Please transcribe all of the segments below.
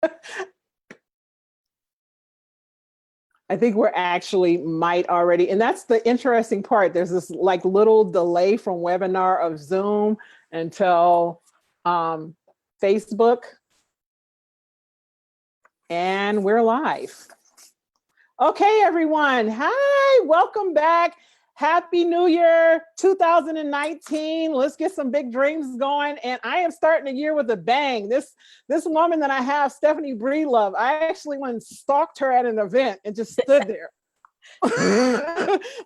I think we're actually might already, and that's the interesting part. There's this like little delay from webinar of Zoom until Facebook, and we're live. Okay, everyone. Hi, welcome back. Happy New Year 2019. Let's get some big dreams going. And I am starting the year with a bang. This woman that I have, Stephanie Breedlove, I actually went and stalked her at an event and just stood there.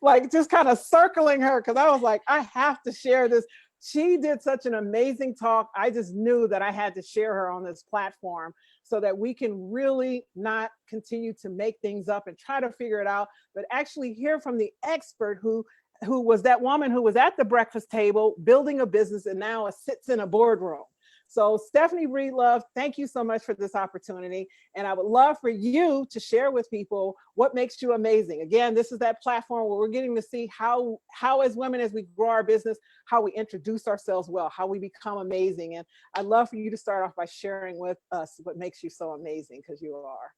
Like just kind of circling her because I was like, I have to share this. She did such an amazing talk. I just knew that I had to share her on this platform so that we can really not continue to make things up and try to figure it out, but actually hear from the expert who was that woman who was at the breakfast table building a business and now sits in a boardroom. So Stephanie Breedlove, thank you so much for this opportunity. And I would love for you to share with people what makes you amazing. Again, this is that platform where we're getting to see how as women, as we grow our business, how we introduce ourselves well, how we become amazing. And I'd love for you to start off by sharing with us what makes you so amazing, because you are.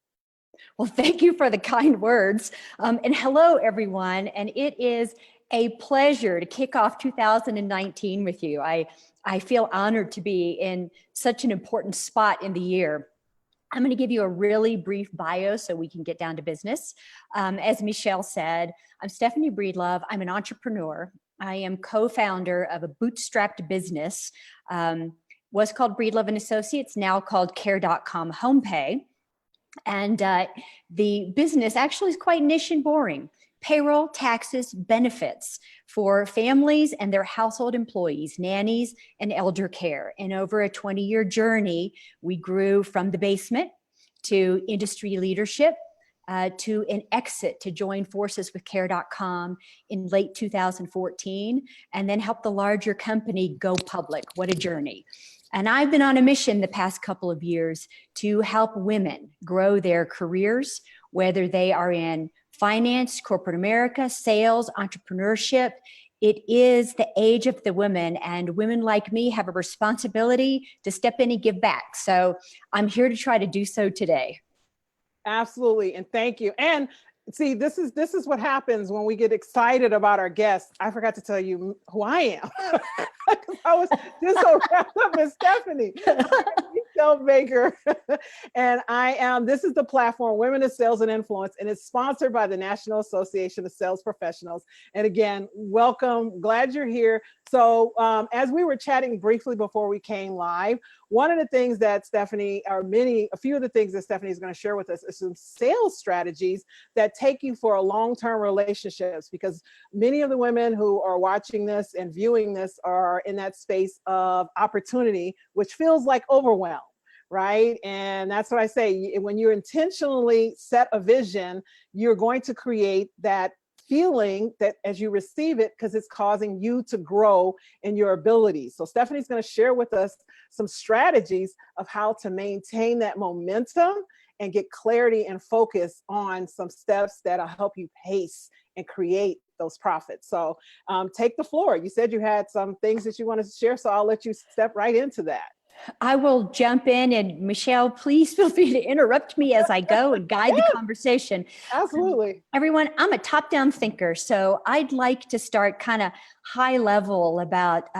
Well, thank you for the kind words. And hello, everyone. And it is a pleasure to kick off 2019 with you. I feel honored to be in such an important spot in the year. I'm going to give you a really brief bio so we can get down to business. As Meshell said, I'm Stephanie Breedlove. I'm an entrepreneur. I am co-founder of a bootstrapped business, was called Breedlove and Associates, now called Care.com HomePay. And the business actually is quite niche and boring. Payroll, taxes, benefits for families and their household employees, nannies, and elder care. And over a 20-year journey, we grew from the basement to industry leadership, to an exit to join forces with Care.com in late 2014, and then help the larger company go public. What a journey. And I've been on a mission the past couple of years to help women grow their careers, whether they are in finance, corporate America, sales, entrepreneurship. It is the age of the women, and women like me have a responsibility to step in and give back. So I'm here to try to do so today. Absolutely, and thank you. And see, this is what happens when we get excited about our guests. I forgot to tell you who I am. I was just so wrapped up in Stephanie. Meshell Baker. And this is the platform, Women in Sales and Influence, and it's sponsored by the National Association of Sales Professionals. And again, welcome, glad you're here. So as we were chatting briefly before we came live, one of the things that a few of the things that Stephanie is going to share with us is some sales strategies that take you for a long-term relationships, because many of the women who are watching this and viewing this are in that space of opportunity, which feels like overwhelm, right? And that's what I say, when you intentionally set a vision, you're going to create that feeling that as you receive it, because it's causing you to grow in your abilities. So Stephanie's going to share with us some strategies of how to maintain that momentum and get clarity and focus on some steps that'll help you pace and create those profits. So take the floor. You said you had some things that you wanted to share, so I'll let you step right into that. I will jump in, and Meshell, please feel free to interrupt me as I go and guide the conversation. Absolutely. Everyone, I'm a top-down thinker, so I'd like to start kind of high level about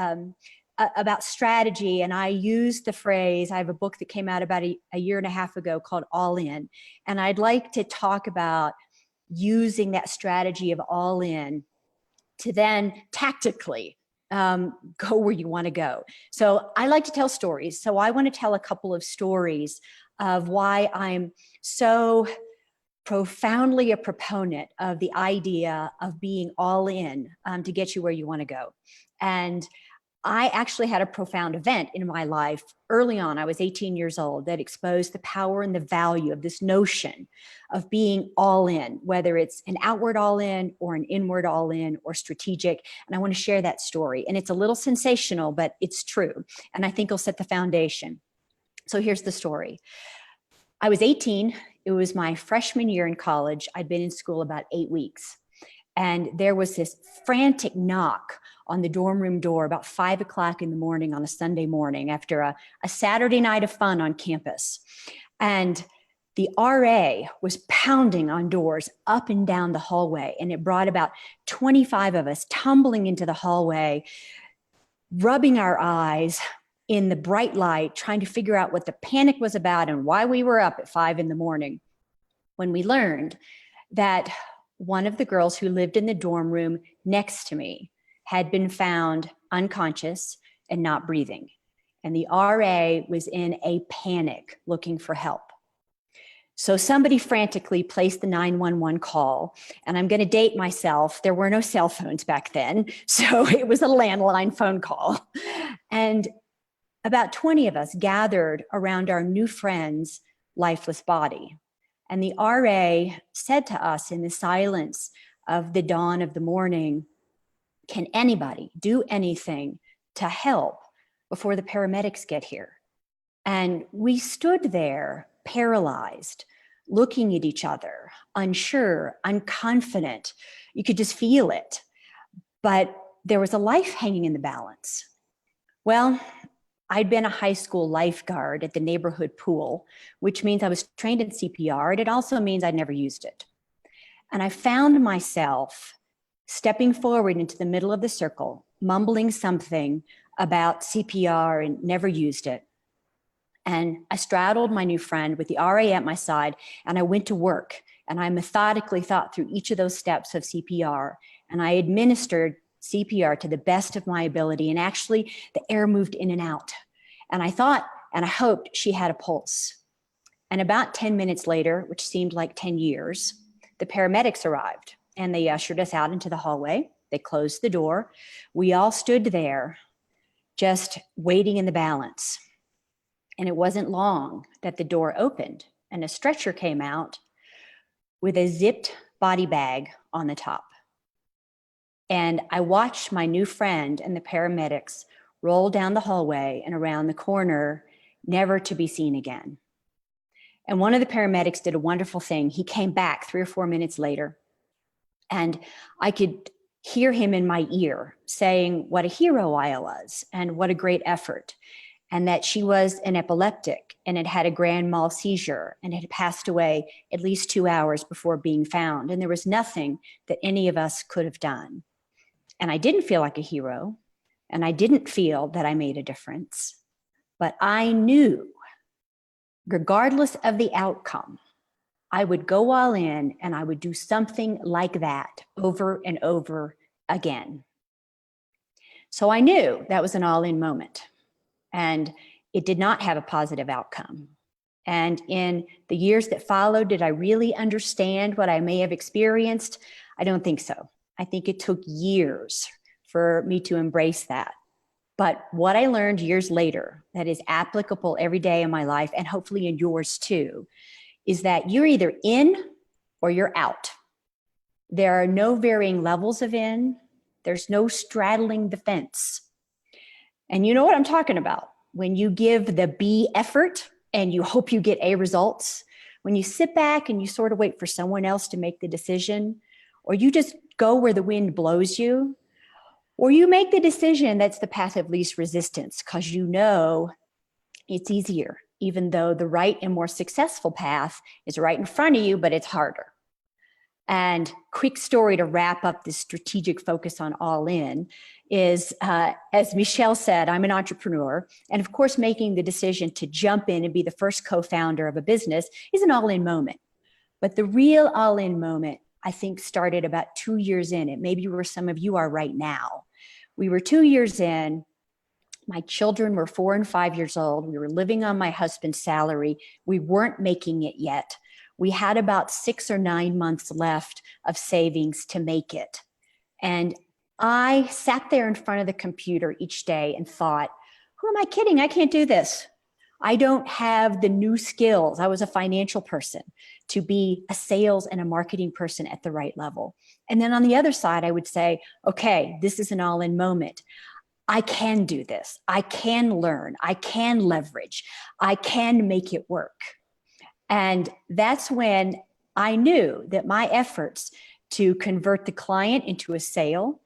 strategy. And I use the phrase, I have a book that came out about a year and a half ago called All In. And I'd like to talk about using that strategy of all in to then tactically go where you want to go. So I like to tell stories. So I want to tell a couple of stories of why I'm so profoundly a proponent of the idea of being all in to get you where you want to go. And I actually had a profound event in my life early on. I was 18 years old that exposed the power and the value of this notion of being all in, whether it's an outward all in or an inward all in or strategic. And I want to share that story. And it's a little sensational, but it's true. And I think it'll set the foundation. So here's the story. I was 18. It was my freshman year in college. I'd been in school about 8 weeks. And there was this frantic knock on the dorm room door about 5 o'clock in the morning on a Sunday morning after a Saturday night of fun on campus. And the RA was pounding on doors up and down the hallway, and it brought about 25 of us tumbling into the hallway, rubbing our eyes in the bright light, trying to figure out what the panic was about and why we were up at 5 a.m. when we learned that one of the girls who lived in the dorm room next to me had been found unconscious and not breathing. And the RA was in a panic looking for help. So somebody frantically placed the 911 call, and I'm going to date myself. There were no cell phones back then, so it was a landline phone call. And about 20 of us gathered around our new friend's lifeless body. And the RA said to us in the silence of the dawn of the morning, "Can anybody do anything to help before the paramedics get here?" And we stood there paralyzed, looking at each other, unsure, unconfident. You could just feel it. But there was a life hanging in the balance. Well, I'd been a high school lifeguard at the neighborhood pool, which means I was trained in CPR, and it also means I'd never used it. And I found myself stepping forward into the middle of the circle, mumbling something about CPR and never used it. And I straddled my new friend with the RA at my side, and I went to work, and I methodically thought through each of those steps of CPR, and I administered CPR to the best of my ability, and actually the air moved in and out. And I thought, and I hoped she had a pulse. And about 10 minutes later, which seemed like 10 years, the paramedics arrived, and they ushered us out into the hallway. They closed the door. We all stood there just waiting in the balance. And it wasn't long that the door opened and a stretcher came out with a zipped body bag on the top. And I watched my new friend and the paramedics roll down the hallway and around the corner, never to be seen again. And one of the paramedics did a wonderful thing. He came back 3 or 4 minutes later, and I could hear him in my ear saying what a hero I was and what a great effort, and that she was an epileptic and had had a grand mal seizure and had passed away at least 2 hours before being found. And there was nothing that any of us could have done. And I didn't feel like a hero, and I didn't feel that I made a difference, but I knew, regardless of the outcome, I would go all in and I would do something like that over and over again. So I knew that was an all-in moment, and it did not have a positive outcome. And in the years that followed, did I really understand what I may have experienced? I don't think so. I think it took years for me to embrace that. But what I learned years later that is applicable every day in my life, and hopefully in yours too, is that you're either in or you're out. There are no varying levels of in. There's no straddling the fence. And you know what I'm talking about. When you give the B effort and you hope you get A results, when you sit back and you sort of wait for someone else to make the decision, or you just go where the wind blows you, or you make the decision that's the path of least resistance because you know it's easier, even though the right and more successful path is right in front of you, but it's harder. And quick story to wrap up this strategic focus on all in is, as Meshell said, I'm an entrepreneur. And of course, making the decision to jump in and be the first co-founder of a business is an all-in moment. But the real all-in moment, I think, started about 2 years in. It maybe where some of you are right now. We were 2 years in. My children were 4 and 5 years old. We were living on my husband's salary. We weren't making it yet. We had about 6 or 9 months left of savings to make it. And I sat there in front of the computer each day and thought, who am I kidding? I can't do this. I don't have the new skills. I was a financial person to be a sales and a marketing person at the right level. And then on the other side, I would say, okay, this is an all-in moment. I can do this. I can learn. I can leverage. I can make it work. And that's when I knew that my efforts to convert the client into a sale,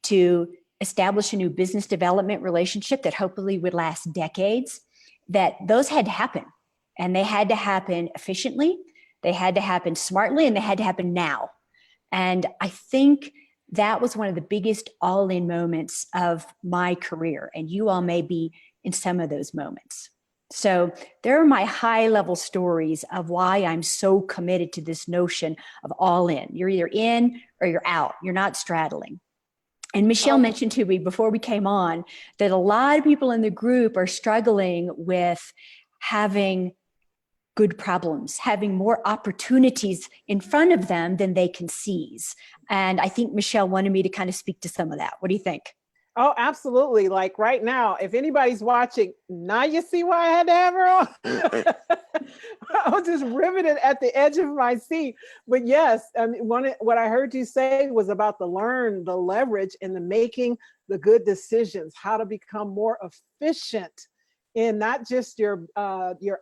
to establish a new business development relationship that hopefully would last decades, that those had to happen. and they had to happen efficiently, they had to happen smartly, and they had to happen now. And I think that was one of the biggest all-in moments of my career. And you all may be in some of those moments. So there are my high-level stories of why I'm so committed to this notion of all in. You're either in or you're out. You're not straddling. And Meshell mentioned to me before we came on that a lot of people in the group are struggling with having good problems, having more opportunities in front of them than they can seize. And I think Meshell wanted me to kind of speak to some of that. What do you think? Oh, absolutely. Like right now, if anybody's watching, now you see why I had to have her on. I was just riveted at the edge of my seat. But yes, I mean, what I heard you say was about the leverage, and the making the good decisions, how to become more efficient in not just your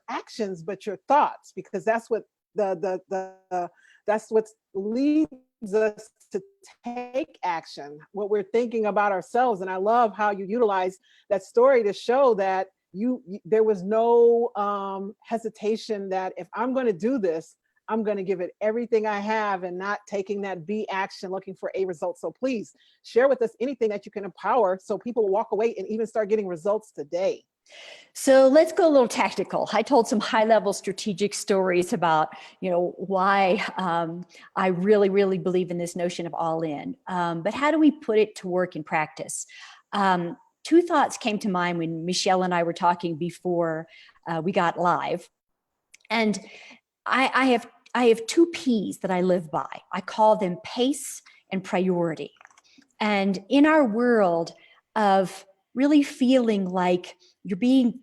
actions, but your thoughts, because that's what that's what leads us to take action, what we're thinking about ourselves. And I love how you utilize that story to show that there was no hesitation that if I'm going to do this, I'm going to give it everything I have, and not taking that B action, looking for A result. So please share with us anything that you can empower so people will walk away and even start getting results today. So let's go a little tactical. I told some high-level strategic stories about, why I really, really believe in this notion of all in. But how do we put it to work in practice? Two thoughts came to mind when Meshell and I were talking before we got live. And I have two P's that I live by. I call them pace and priority. And in our world of really feeling like you're being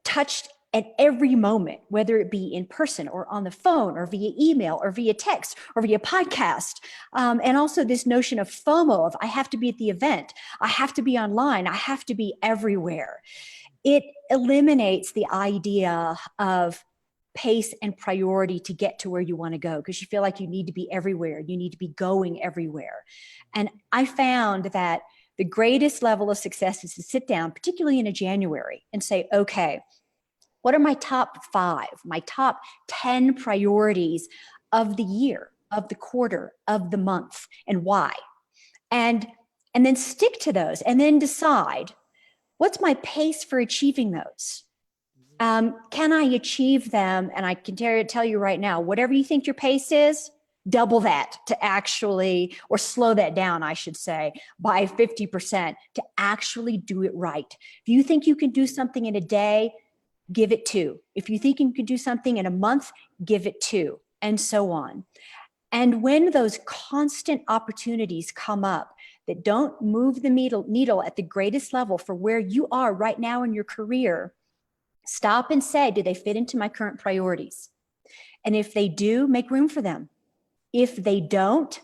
touched at every moment, whether it be in person or on the phone or via email or via text or via podcast. And also this notion of FOMO, of I have to be at the event, I have to be online, I have to be everywhere. It eliminates the idea of pace and priority to get to where you want to go, because you feel like you need to be everywhere, you need to be going everywhere. And I found that the greatest level of success is to sit down, particularly in a January, and say, okay, what are my top 5, my top 10 priorities of the year, of the quarter, of the month, and why? And then stick to those, and then decide, what's my pace for achieving those? Can I achieve them? And I can tell you right now, whatever you think your pace is, double that to actually, or slow that down, I should say, by 50% to actually do it right. If you think you can do something in a day, give it 2. If you think you can do something in a month, give it 2, and so on. And when those constant opportunities come up that don't move the needle at the greatest level for where you are right now in your career, stop and say, do they fit into my current priorities? And if they do, make room for them. If they don't,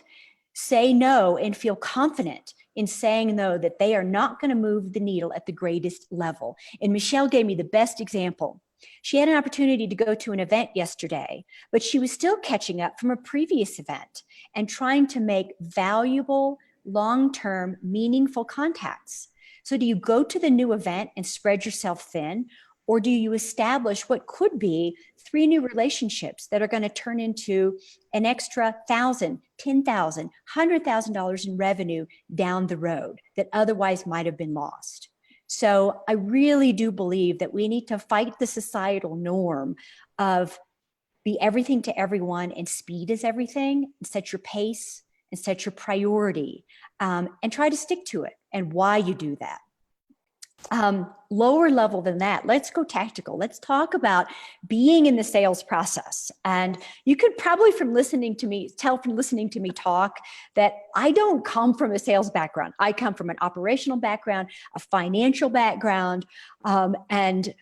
say no and feel confident in saying no, that they are not going to move the needle at the greatest level. And Meshell gave me the best example. She had an opportunity to go to an event yesterday, but she was still catching up from a previous event and trying to make valuable, long-term, meaningful contacts. So do you go to the new event and spread yourself thin? Or do you establish what could be 3 new relationships that are going to turn into an extra $1,000, $10,000, $100,000 in revenue down the road that otherwise might have been lost? So I really do believe that we need to fight the societal norm of be everything to everyone, and speed is everything, and set your pace and set your priority, and try to stick to it and why you do that. Lower level than that, let's go tactical. Let's talk about being in the sales process. And you could probably tell from listening to me talk that I don't come from a sales background. I come from an operational background, a financial background, and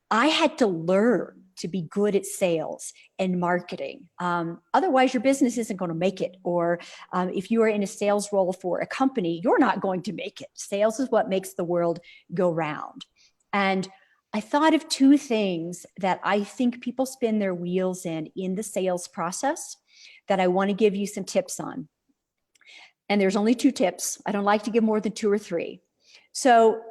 I had to learn to be good at sales and marketing. Otherwise, your business isn't going to make it. Or if you are in a sales role for a company, you're not going to make it. Sales is what makes the world go round. And I thought of 2 things that I think people spin their wheels in the sales process that I want to give you some tips on. And there's only 2 tips. I don't like to give more than 2 or 3. So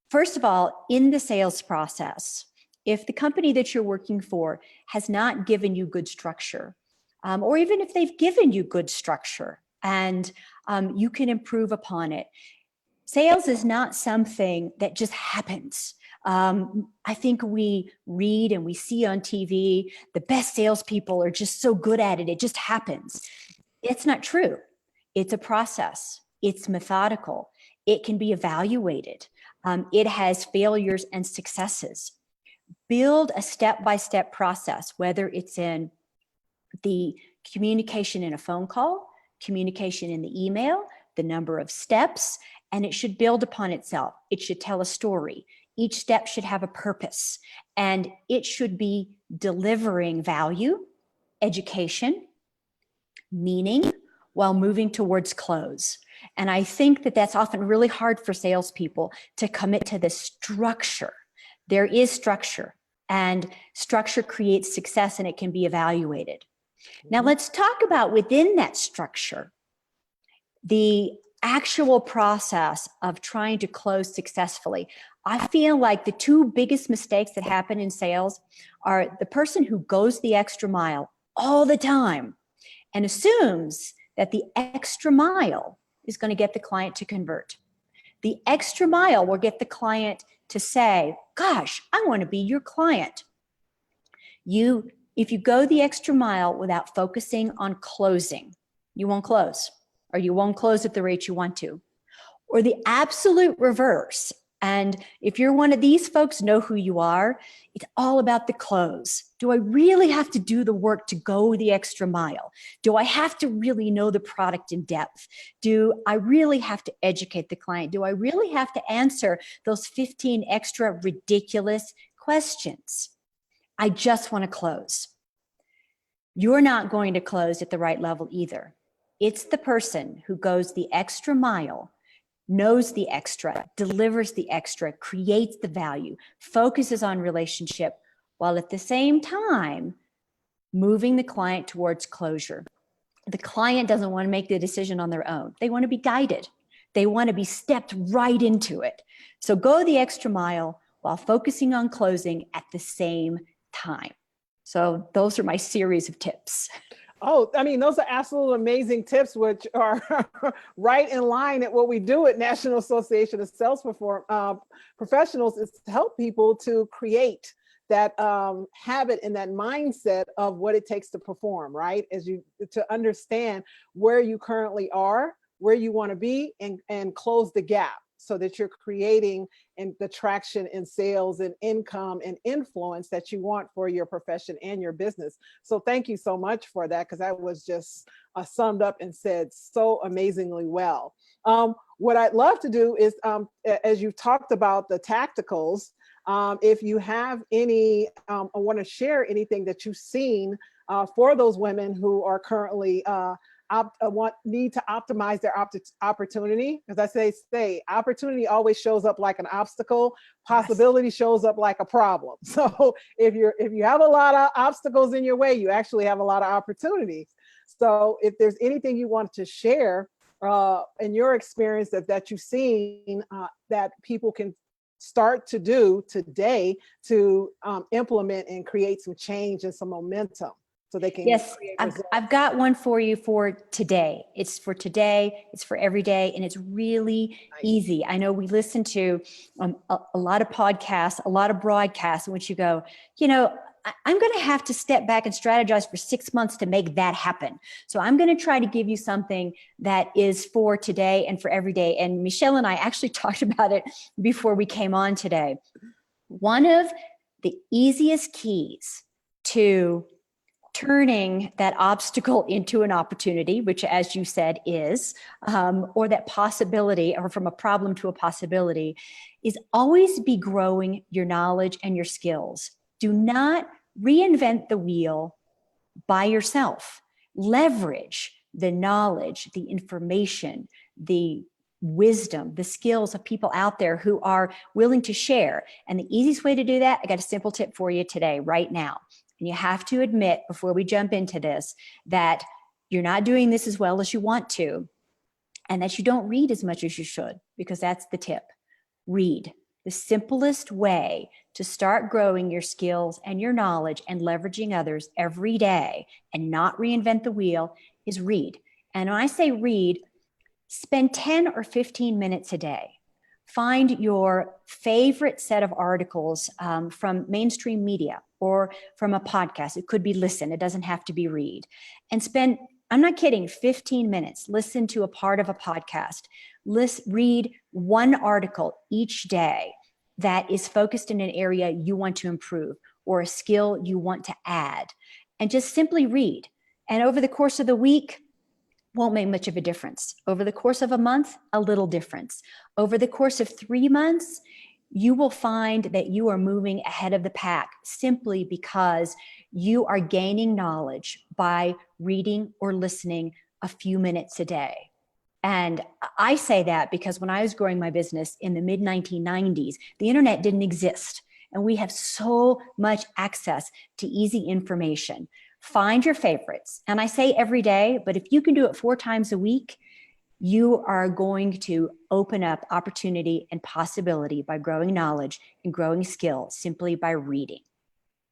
first of all, in the sales process, if the company that you're working for has not given you good structure, or even if they've given you good structure and you can improve upon it. Sales is not something that just happens. I think we read and we see on TV, the best salespeople are just so good at it, it just happens. It's not true. It's a process. It's methodical. It can be evaluated. It has failures and successes. Build a step-by-step process, whether it's in the communication in a phone call, communication in the email, the number of steps, and it should build upon itself. It should tell a story. Each step should have a purpose, and it should be delivering value, education, meaning, while moving towards close. And I think that that's often really hard for salespeople to commit to this structure. There is structure, and structure creates success, and it can be evaluated. Now let's talk about within that structure, the actual process of trying to close successfully. I feel like the two biggest mistakes that happen in sales are the person who goes the extra mile all the time and assumes that the extra mile is going to get the client to convert. The extra mile will get the client to say, gosh, I want to be your client. If you go the extra mile without focusing on closing, you won't close, or you won't close at the rate you want to, or the absolute reverse. And if you're one of these folks, know who you are. It's all about the close. Do I really have to do the work to go the extra mile? Do I have to really know the product in depth? Do I really have to educate the client? Do I really have to answer those 15 extra ridiculous questions? I just want to close. You're not going to close at the right level either. It's the person who goes the extra mile, knows the extra, delivers the extra, creates the value, focuses on relationship, while at the same time moving the client towards closure. The client doesn't want to make the decision on their own. They want to be guided. They want to be stepped right into it. So go the extra mile while focusing on closing at the same time. So those are my series of tips. Oh, I mean, those are absolute amazing tips, which are right in line at what we do at National Association of Sales Professionals, is to help people to create that habit and that mindset of what it takes to perform, right? To understand where you currently are, where you want to be, and close the gap, so that you're creating the traction in sales and income and influence that you want for your profession and your business. So thank you so much for that, because that was just summed up and said so amazingly well. What I'd love to do is, as you've talked about the tacticals, if you have any, I want to share anything that you've seen for those women who are currently need to optimize their opportunity. As I say, opportunity always shows up like an obstacle. Possibility shows up like a problem. So if you have a lot of obstacles in your way, you actually have a lot of opportunities. So if there's anything you want to share in your experience that you've seen that people can start to do today to implement and create some change and some momentum, so they can. Yes, I've got one for you for today. It's for today, it's for every day, and it's really easy. I know we listen to a lot of podcasts, a lot of broadcasts in which you go, I'm going to have to step back and strategize for 6 months to make that happen. So I'm going to try to give you something that is for today and for every day. And Meshell and I actually talked about it before we came on today. One of the easiest keys to turning that obstacle into an opportunity, which, as you said, is, or that possibility, or from a problem to a possibility, is always be growing your knowledge and your skills. Do not reinvent the wheel by yourself. Leverage the knowledge, the information, the wisdom, the skills of people out there who are willing to share. And the easiest way to do that, I got a simple tip for you today, right now. And you have to admit, before we jump into this, that you're not doing this as well as you want to, and that you don't read as much as you should, because that's the tip. Read. the simplest way to start growing your skills and your knowledge and leveraging others every day and not reinvent the wheel is read. And when I say read, spend 10 or 15 minutes a day. Find your favorite set of articles from mainstream media or from a podcast. It could be listen. It doesn't have to be read. And spend, I'm not kidding, 15 minutes. Listen to a part of a podcast. Read one article each day that is focused in an area you want to improve or a skill you want to add. And just simply read. And over the course of the week, won't make much of a difference. Over the course of a month, a little difference. Over the course of 3 months, you will find that you are moving ahead of the pack simply because you are gaining knowledge by reading or listening a few minutes a day. And I say that because when I was growing my business in the mid 1990s, the internet didn't exist. And we have so much access to easy information. Find your favorites. And I say every day, but if you can do it 4 times a week, you are going to open up opportunity and possibility by growing knowledge and growing skill simply by reading.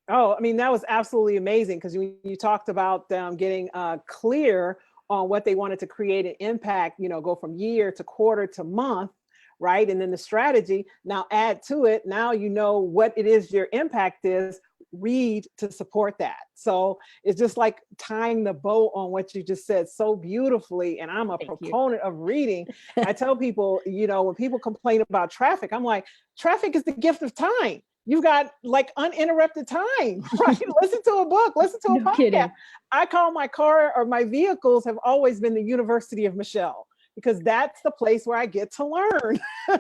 Oh, I mean, that was absolutely amazing because you talked about them getting clear on what they wanted to create an impact, go from year to quarter to month, right? And then the strategy, now add to it, now you know what it is your impact is, read to support that. So it's just like tying the bow on what you just said so beautifully. And I'm a proponent of reading. I tell people, when people complain about traffic, I'm like, traffic is the gift of time. You've got like uninterrupted time, right? Listen to a book, listen to a podcast. Kidding. I call my car or my vehicles have always been the University of Meshell, because that's the place where I get to learn,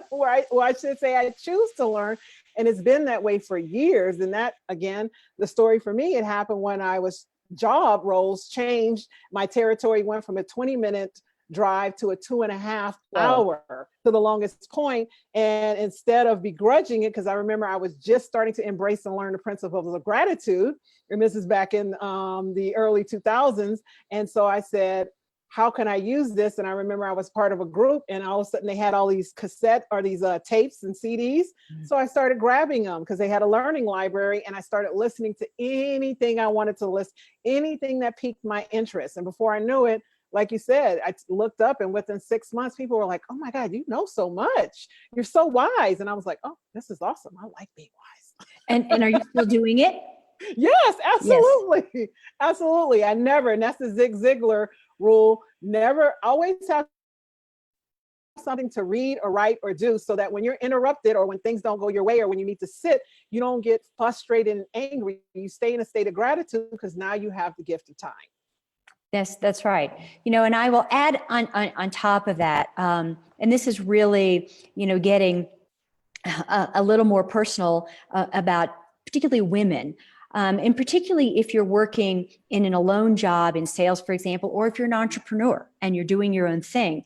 where I should say I choose to learn. And it's been that way for years. And that, again, the story for me, it happened when job roles changed. My territory went from a 20-minute drive to a 2.5 hour to the longest point. And instead of begrudging it, because I remember I was just starting to embrace and learn the principles of gratitude, and this is back in the early 2000s. And so I said, how can I use this? And I remember I was part of a group, and all of a sudden they had all these these tapes and CDs. Mm-hmm. So I started grabbing them because they had a learning library, and I started listening to anything I wanted to listen, anything that piqued my interest. And before I knew it, like you said, I looked up, and within 6 months, people were like, oh my God, you know so much. You're so wise. And I was like, oh, this is awesome. I like being wise. And are you still doing it? Yes, absolutely. Yes. Absolutely. And that's the Zig Ziglar rule. Always have something to read or write or do, so that when you're interrupted or when things don't go your way or when you need to sit, you don't get frustrated and angry. You stay in a state of gratitude because now you have the gift of time. Yes, that's right. And I will add on top of that, and this is really, getting a little more personal about particularly women. And particularly if you're working in an alone job in sales, for example, or if you're an entrepreneur and you're doing your own thing,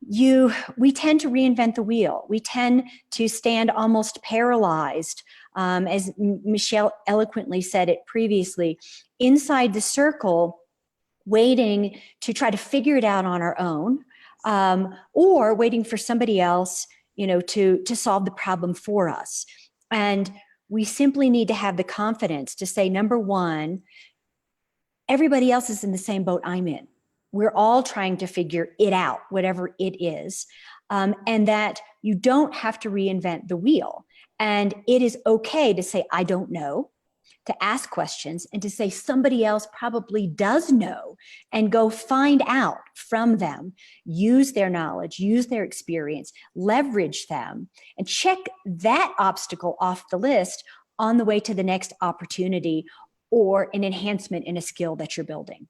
we tend to reinvent the wheel. We tend to stand almost paralyzed, as Meshell eloquently said it previously, inside the circle, waiting to try to figure it out on our own, or waiting for somebody else, to solve the problem for us. And we simply need to have the confidence to say, number one, everybody else is in the same boat I'm in. We're all trying to figure it out, whatever it is, and that you don't have to reinvent the wheel. And it is okay to say, I don't know, to ask questions, and to say somebody else probably does know, and go find out from them, use their knowledge, use their experience, leverage them, and check that obstacle off the list on the way to the next opportunity or an enhancement in a skill that you're building.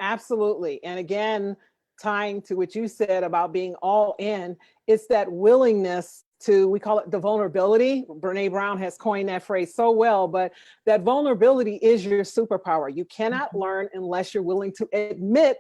Absolutely. And again, tying to what you said about being all in, it's that willingness we call it the vulnerability. Brene Brown has coined that phrase so well, but that vulnerability is your superpower. You cannot learn unless you're willing to admit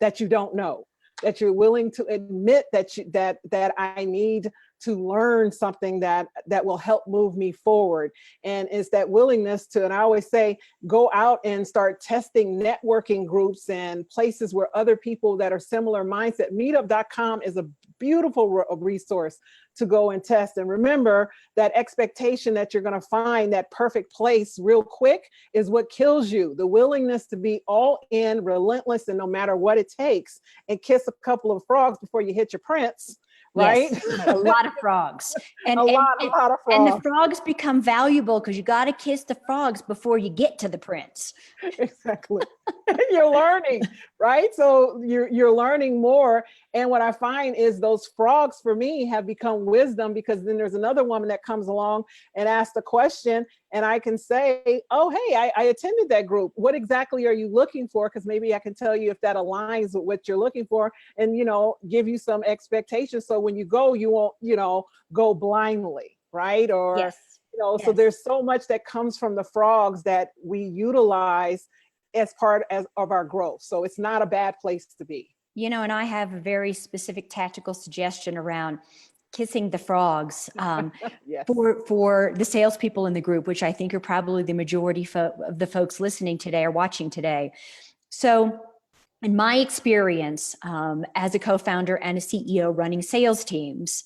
that you don't know, that you're willing to admit that I need to learn something that will help move me forward. And it's that willingness to, and I always say, go out and start testing networking groups and places where other people that are similar mindset. Meetup.com is a beautiful resource to go and test. And remember, that expectation that you're going to find that perfect place real quick is what kills you. The willingness to be all in, relentless, and no matter what it takes, and kiss a couple of frogs before you hit your prince. Right? Yes, a lot of frogs. And, a lot of frogs. And the frogs become valuable because you got to kiss the frogs before you get to the prince. Exactly. You're learning, right? So you're learning more. And what I find is those frogs for me have become wisdom, because then there's another woman that comes along and asks a question, and I can say, oh, hey, I attended that group. What exactly are you looking for? Because maybe I can tell you if that aligns with what you're looking for, and, give you some expectations. So when you go, you won't, go blindly, right? Or, yes. So there's so much that comes from the frogs that we utilize as part of our growth. So it's not a bad place to be. And I have a very specific tactical suggestion around kissing the frogs Yes. for the salespeople in the group, which I think are probably the majority of the folks listening today or watching today. So in my experience as a co-founder and a CEO running sales teams,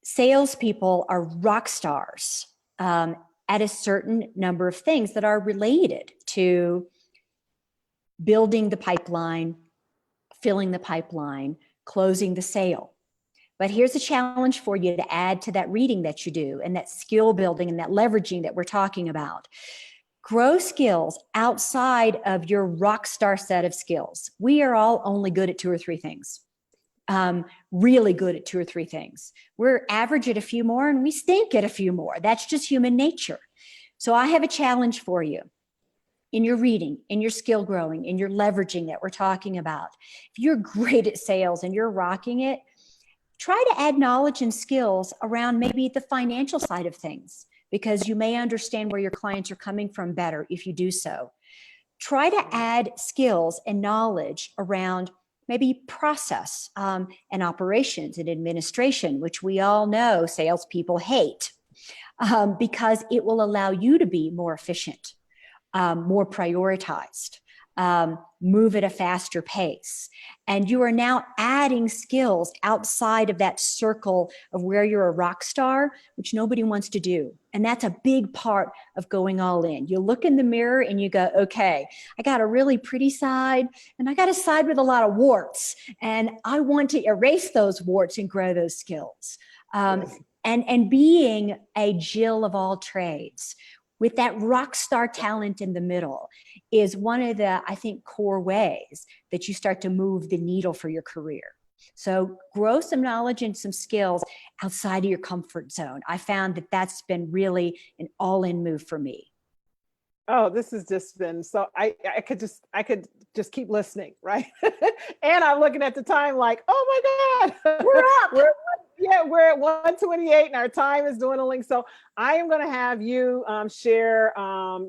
salespeople are rock stars at a certain number of things that are related to building the pipeline, filling the pipeline, closing the sale. But here's a challenge for you to add to that reading that you do, and that skill building and that leveraging that we're talking about. Grow skills outside of your rock star set of skills. We are all only good at 2 or 3 things. Really good at 2 or 3 things. We're average at a few more, and we stink at a few more. That's just human nature. So I have a challenge for you. In your reading, in your skill growing, in your leveraging that we're talking about. If you're great at sales and you're rocking it, try to add knowledge and skills around maybe the financial side of things, because you may understand where your clients are coming from better if you do so. Try to add skills and knowledge around maybe process and operations and administration, which we all know salespeople hate, because it will allow you to be more efficient. More prioritized, move at a faster pace. And you are now adding skills outside of that circle of where you're a rock star, which nobody wants to do. And that's a big part of going all in. You look in the mirror and you go, okay, I got a really pretty side, and I got a side with a lot of warts, and I want to erase those warts and grow those skills. Yes. And being a Jill of all trades, with that rock star talent in the middle, is one of the, I think, core ways that you start to move the needle for your career. So grow some knowledge and some skills outside of your comfort zone. I found that that's been really an all-in move for me. Oh, this has just been so, I could just keep listening, right? And I'm looking at the time like, oh my God, we're up. We're at 1:28 and our time is dwindling. So I am going to have you share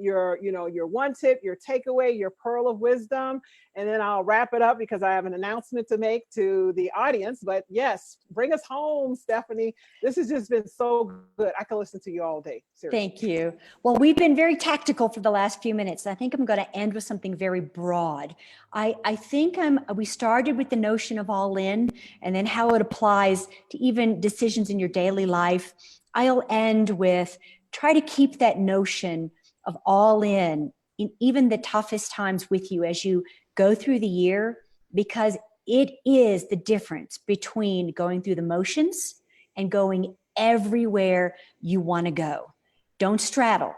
your one tip, your takeaway, your pearl of wisdom, and then I'll wrap it up because I have an announcement to make to the audience. But yes, bring us home, Stephanie. This has just been so good. I can listen to you all day. Seriously. Thank you. Well, we've been very tactical for the last few minutes. I think I'm going to end with something very broad. I think we started with the notion of all in, and then how it applies to even decisions in your daily life. I'll end with try to keep that notion of all in even the toughest times with you as you go through the year, because it is the difference between going through the motions and going everywhere you want to go. Don't straddle.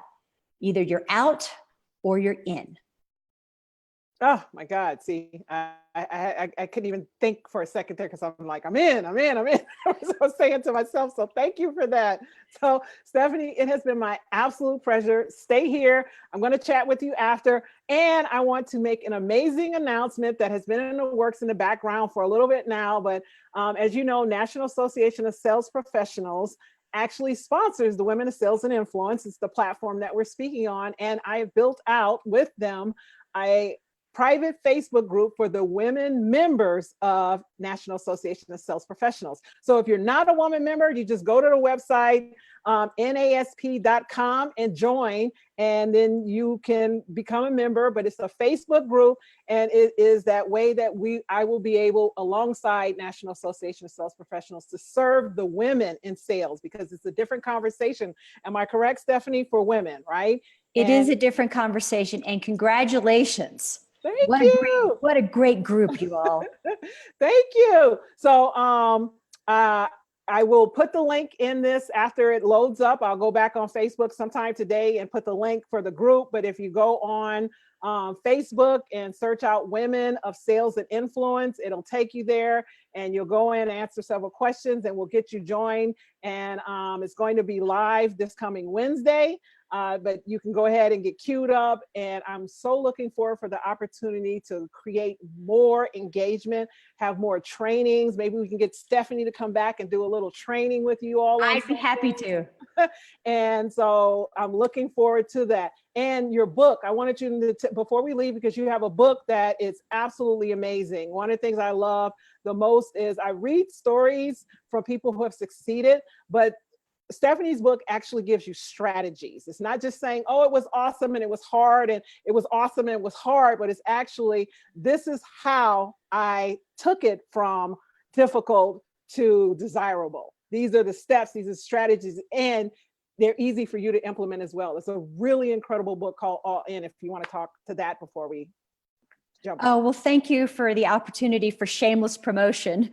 Either you're out or you're in. Oh my God. See, I couldn't even think for a second there because I'm like, I'm in. I was saying to myself, so thank you for that. So Stephanie, it has been my absolute pleasure. Stay here. I'm going to chat with you after. And I want to make an amazing announcement that has been in the works in the background for a little bit now. But as you know, National Association of Sales Professionals actually sponsors the Women of Sales and Influence. It's the platform that we're speaking on. And I have built out with them a private Facebook group for the women members of National Association of Sales Professionals. So if you're not a woman member, you just go to the website, NASP.com, and join, and then you can become a member. But it's a Facebook group, and it is that way that I will be able, alongside National Association of Sales Professionals, to serve the women in sales, because it's a different conversation. Am I correct, Stephanie? For women, right? It is a different conversation, and congratulations. Thank you. What a great group, you all. Thank you. So I will put the link in this after it loads up. I'll go back on Facebook sometime today and put the link for the group. But if you go on Facebook and search out Women of Sales and Influence, it'll take you there, and you'll go in and answer several questions, and we'll get you joined. And it's going to be live this coming Wednesday. But you can go ahead and get queued up, and I'm so looking forward for the opportunity to create more engagement, have more trainings. Maybe we can get Stephanie to come back and do a little training with you all. I'd be happy to. And so I'm looking forward to that. And your book, I wanted you to, before we leave, because you have a book that is absolutely amazing. One of the things I love the most is I read stories from people who have succeeded, but Stephanie's book actually gives you strategies. It's not just saying, oh, it was awesome and it was hard, and it was awesome and it was hard, but it's actually, this is how I took it from difficult to desirable. These are the steps, these are strategies, and they're easy for you to implement as well. It's a really incredible book called All In, if you want to talk to that before we jump. Oh, well, thank you for the opportunity for shameless promotion.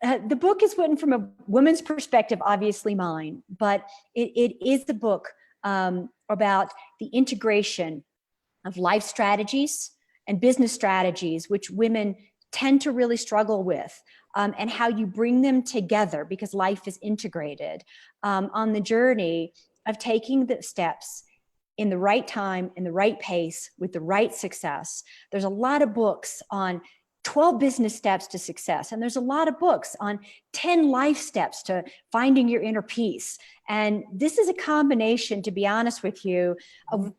The book is written from a woman's perspective, obviously mine, but it is the book about the integration of life strategies and business strategies, which women tend to really struggle with, and how you bring them together, because life is integrated, on the journey of taking the steps in the right time, in the right pace, with the right success. There's a lot of books on 12 business steps to success. And there's a lot of books on 10 life steps to finding your inner peace. And this is a combination, to be honest with you, of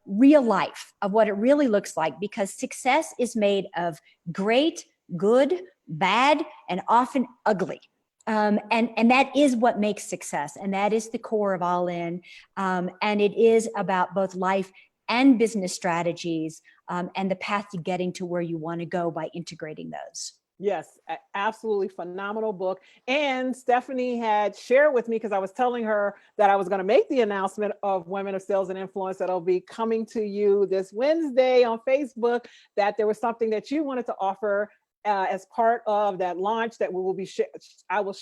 real life, of what it really looks like, because success is made of great, good, bad, and often ugly. And that is what makes success. And that is the core of All In. And it is about both life and business strategies, and the path to getting to where you want to go by integrating those. Yes, absolutely phenomenal book. And Stephanie had shared with me, because I was telling her that I was going to make the announcement of Women of Sales and Influence that'll be coming to you this Wednesday on Facebook, that there was something that you wanted to offer as part of that launch that we will be I will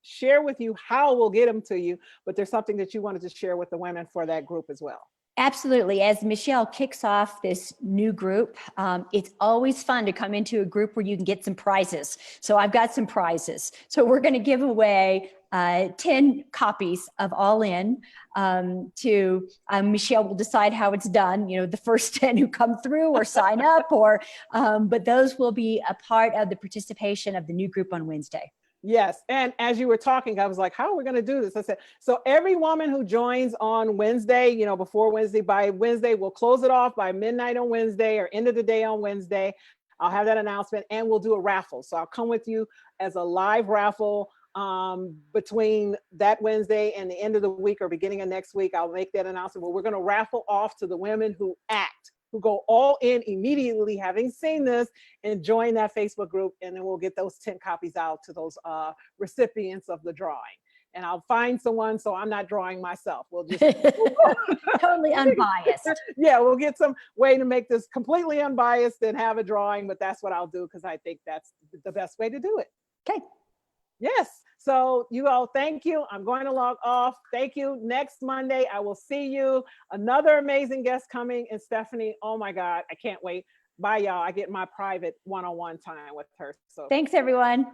share with you how we'll get them to you, but there's something that you wanted to share with the women for that group as well. Absolutely. As Meshell kicks off this new group, it's always fun to come into a group where you can get some prizes. So I've got some prizes. So we're going to give away 10 copies of All In to Meshell will decide how it's done. You know, the first 10 who come through or sign up, or but those will be a part of the participation of the new group on Wednesday. Yes. And as you were talking, I was like, how are we going to do this? I said, so every woman who joins on Wednesday, you know, before Wednesday, by Wednesday, we'll close it off by midnight on Wednesday or end of the day on Wednesday. I'll have that announcement, and we'll do a raffle. So I'll come with you as a live raffle between that Wednesday and the end of the week or beginning of next week. I'll make that announcement. But we're going to raffle off to the women who act, who go all in immediately, having seen this, and join that Facebook group. And then we'll get those 10 copies out to those recipients of the drawing. And I'll find someone, so I'm not drawing myself. We'll just totally unbiased. Yeah, we'll get some way to make this completely unbiased and have a drawing, but that's what I'll do, because I think that's the best way to do it. Okay. Yes. So you all, thank you. I'm going to log off. Thank you. Next Monday, I will see you. Another amazing guest coming, and Stephanie, oh my God, I can't wait. Bye, y'all. I get my private one-on-one time with her. So thanks, everyone.